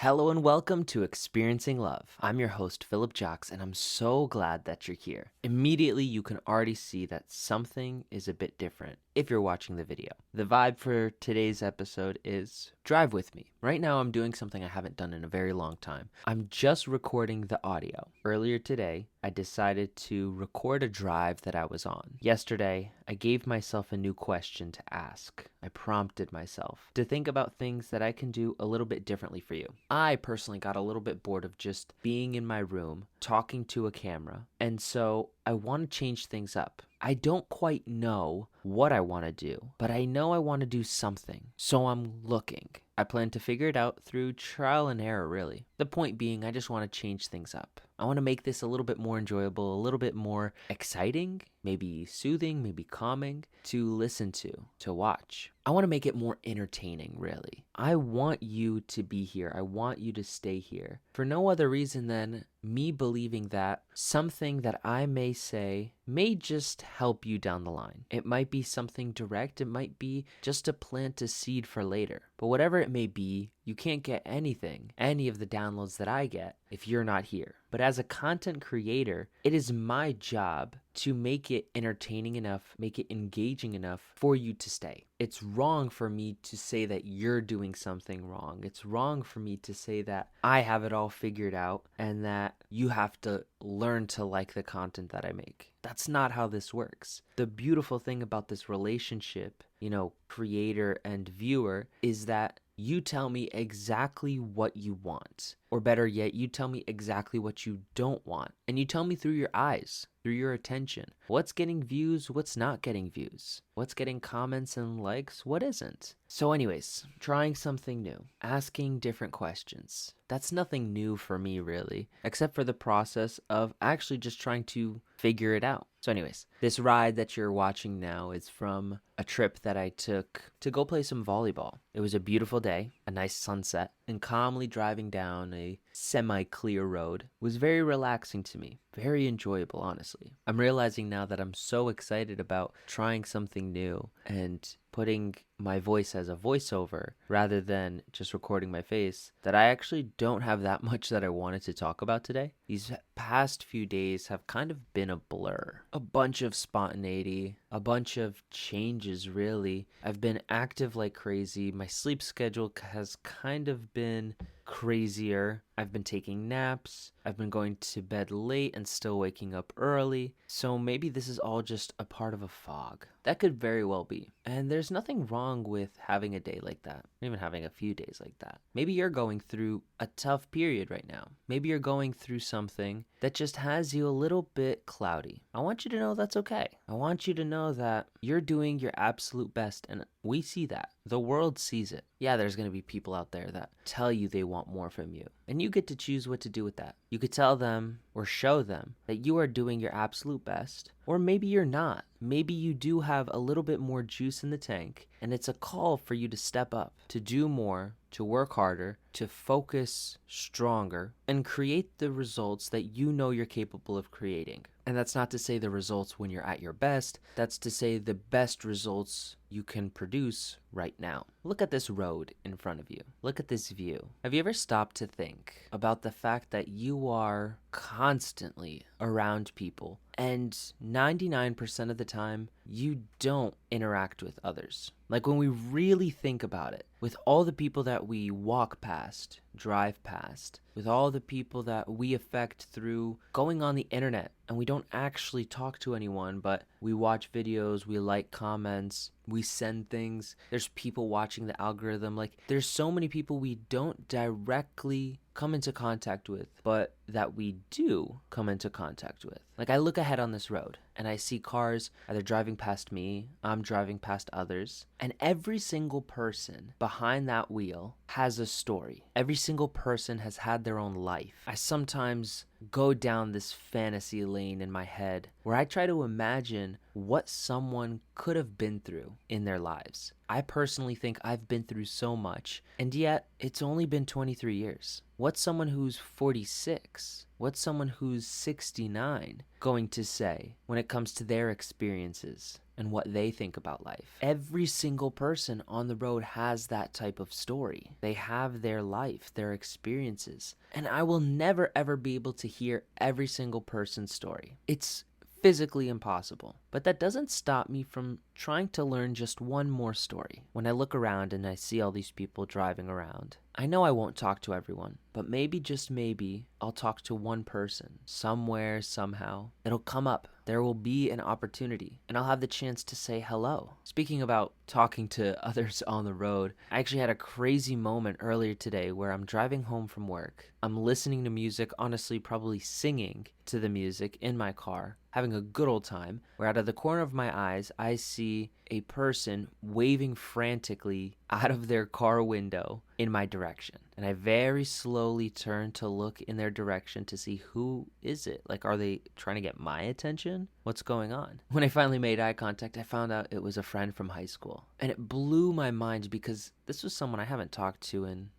Hello and welcome to Experiencing Love. I'm your host, Philip Jocks, and I'm so glad that you're here. Immediately, you can already see that something is a bit different if you're watching the video. The vibe for today's episode is drive with me. Right now, I'm doing something I haven't done in a very long time. I'm just recording the audio. Earlier today, I decided to record a drive that I was on. Yesterday, I gave myself a new question to ask. I prompted myself to think about things that I can do a little bit differently for you. I personally got a little bit bored of just being in my room, talking to a camera, and so I want to change things up. I don't quite know what I want to do, but I know I want to do something, so I'm looking. I plan to figure it out through trial and error, really. The point being, I just want to change things up. I want to make this a little bit more enjoyable, a little bit more exciting, maybe soothing, maybe calming to listen to watch. I want to make it more entertaining, really. I want you to be here. I want you to stay here for no other reason than me believing that something that I may say may just help you down the line. It might be something direct. It might be just to plant a seed for later. But whatever it may be, you can't get any of the downloads that I get if you're not here. But as a content creator, it is my job to make it entertaining enough, make it engaging enough for you to stay. It's wrong for me to say that you're doing something wrong. It's wrong for me to say that I have it all figured out and that you have to learn to like the content that I make. That's not how this works. The beautiful thing about this relationship, creator and viewer, is that you tell me exactly what you want. Or better yet, you tell me exactly what you don't want. And you tell me through your eyes, through your attention. What's getting views, what's not getting views. What's getting comments and likes, what isn't. So anyways, trying something new. Asking different questions. That's nothing new for me, really. Except for the process of actually just trying to figure it out. So anyways, this ride that you're watching now is from a trip that I took to go play some volleyball. It was a beautiful day, a nice sunset, and calmly driving down a semi-clear road was very relaxing to me. Very enjoyable, honestly. I'm realizing now that I'm so excited about trying something new and putting my voice as a voiceover rather than just recording my face that I actually don't have that much that I wanted to talk about today. These past few days have kind of been a blur. A bunch of spontaneity, a bunch of changes, really. I've been active like crazy. My sleep schedule has kind of been crazier. I've been taking naps. I've been going to bed late and still waking up early. So maybe this is all just a part of a fog. That could very well be. And there's nothing wrong with having a day like that, or even having a few days like that. Maybe you're going through a tough period right now. Maybe you're going through something that just has you a little bit cloudy. I want you to know that's okay. I want you to know that you're doing your absolute best, and we see that. The world sees it. Yeah, there's going to be people out there that tell you they want more from you, and you get to choose what to do with that. You could tell them or show them that you are doing your absolute best, or maybe you're not. Maybe you do have a little bit more juice in the tank, and it's a call for you to step up, to do more, to work harder, to focus stronger, and create the results that you know you're capable of creating. And that's not to say the results when you're at your best. That's to say the best results you can produce right now. Look at this road in front of you. Look at this view. Have you ever stopped to think about the fact that you are constantly around people, and 99% of the time, you don't interact with others? Like, when we really think about it, with all the people that we walk past, drive past, with all the people that we affect through going on the internet, and we don't actually talk to anyone, but we watch videos, we like comments, we send things. There's people watching the algorithm. Like, there's so many people we don't directly come into contact with, but that we do come into contact with. Like, I look ahead on this road and I see cars either driving past me, I'm driving past others, and every single person behind that wheel has a story. Every single person has had their own life. I sometimes go down this fantasy lane in my head where I try to imagine what someone could have been through in their lives. I personally think I've been through so much, and yet it's only been 23 years. What's someone who's 46? What's someone who's 69 going to say when it comes to their experiences and what they think about life. Every single person on the road has that type of story. They have their life, their experiences, and I will never ever be able to hear every single person's story. It's physically impossible. But that doesn't stop me from trying to learn just one more story. When I look around and I see all these people driving around, I know I won't talk to everyone, but maybe, just maybe, I'll talk to one person, somewhere, somehow. It'll come up. There will be an opportunity, and I'll have the chance to say hello. Speaking about talking to others on the road, I actually had a crazy moment earlier today where I'm driving home from work. I'm listening to music, honestly, probably singing to the music in my car, having a good old time, where out of the corner of my eyes, I see a person waving frantically out of their car window in my direction. And I very slowly turn to look in their direction to see who is it? Like, are they trying to get my attention? What's going on? When I finally made eye contact, I found out it was a friend from high school. And it blew my mind because this was someone I haven't talked to in,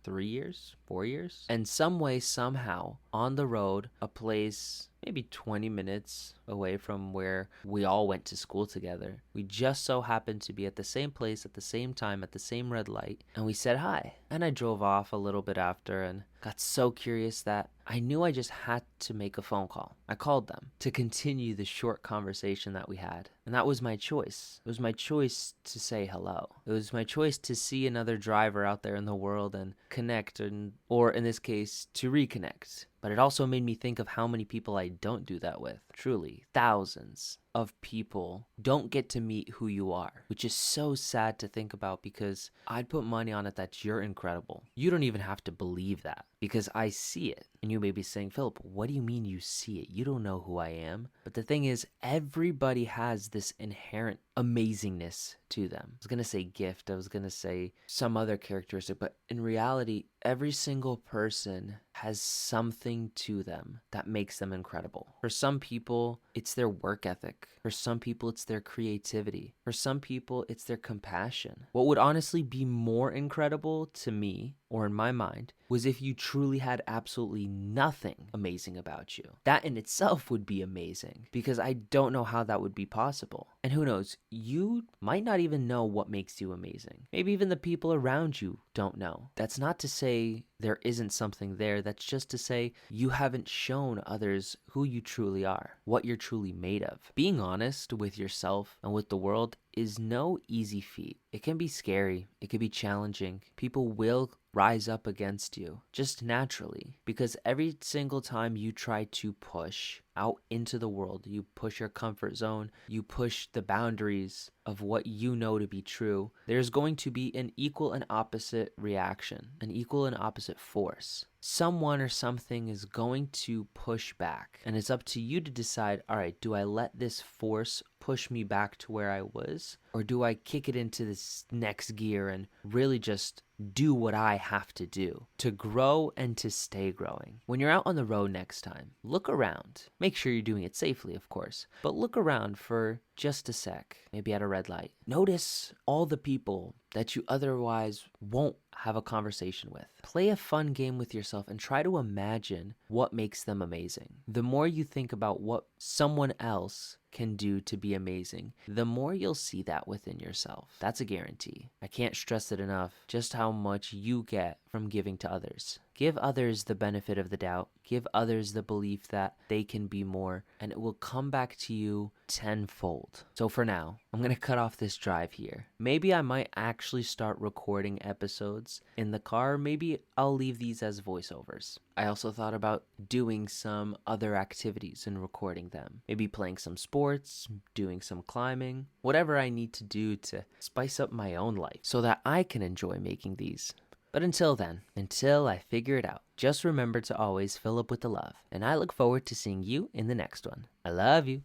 3 years? 4 years? And some way, somehow, on the road, a place maybe 20 minutes away from where we all went to school together, we just so happened to be at the same place at the same time at the same red light, and we said hi. And I drove off a little bit after and got so curious that I knew I just had to make a phone call. I called them to continue the short conversation that we had. And that was my choice. It was my choice to say hello. It was my choice to see another driver out there in the world and connect, or in this case, to reconnect. But it also made me think of how many people I don't do that with. Truly, thousands of people don't get to meet who you are, which is so sad to think about, because I'd put money on it that you're incredible. You don't even have to believe that, because I see it. And you may be saying, Philip, what do you mean you see it? You don't know who I am. But the thing is, everybody has this inherent amazingness to them. I was going to say gift, I was going to say some other characteristic, but in reality, every single person has something to them that makes them incredible. For some people, it's their work ethic. For some people, it's their creativity. For some people, it's their compassion. What would honestly be more incredible to me, or in my mind, was if you truly had absolutely nothing amazing about you. That in itself would be amazing, because I don't know how that would be possible. And who knows, you might not even know what makes you amazing. Maybe even the people around you don't know. That's not to say there isn't something there. That's just to say you haven't shown others who you truly are, what you're truly made of. Being honest with yourself and with the world is no easy feat. It can be scary. It can be challenging. People will rise up against you just naturally, because every single time you try to push out into the world, you push your comfort zone, you push the boundaries of what you know to be true, there's going to be an equal and opposite reaction, an equal and opposite force. Someone or something is going to push back, and it's up to you to decide, all right, do I let this force push me back to where I was, or do I kick it into this next gear and really just do what I have to do to grow and to stay growing? When you're out on the road next time, look around. Make sure you're doing it safely, of course, but look around for just a sec, maybe at a red light. Notice all the people that you otherwise won't have a conversation with. Play a fun game with yourself and try to imagine what makes them amazing. The more you think about what someone else can do to be amazing, the more you'll see that within yourself. That's a guarantee. I can't stress it enough, just how much you get from giving to others. Give others the benefit of the doubt. Give others the belief that they can be more, and it will come back to you tenfold. So for now, I'm going to cut off this drive here. Maybe I might actually start recording episodes in the car. Maybe I'll leave these as voiceovers. I also thought about doing some other activities and recording them. Maybe playing some sports, doing some climbing, whatever I need to do to spice up my own life so that I can enjoy making these. But until then, until I figure it out, just remember to always fill up with the love. And I look forward to seeing you in the next one. I love you.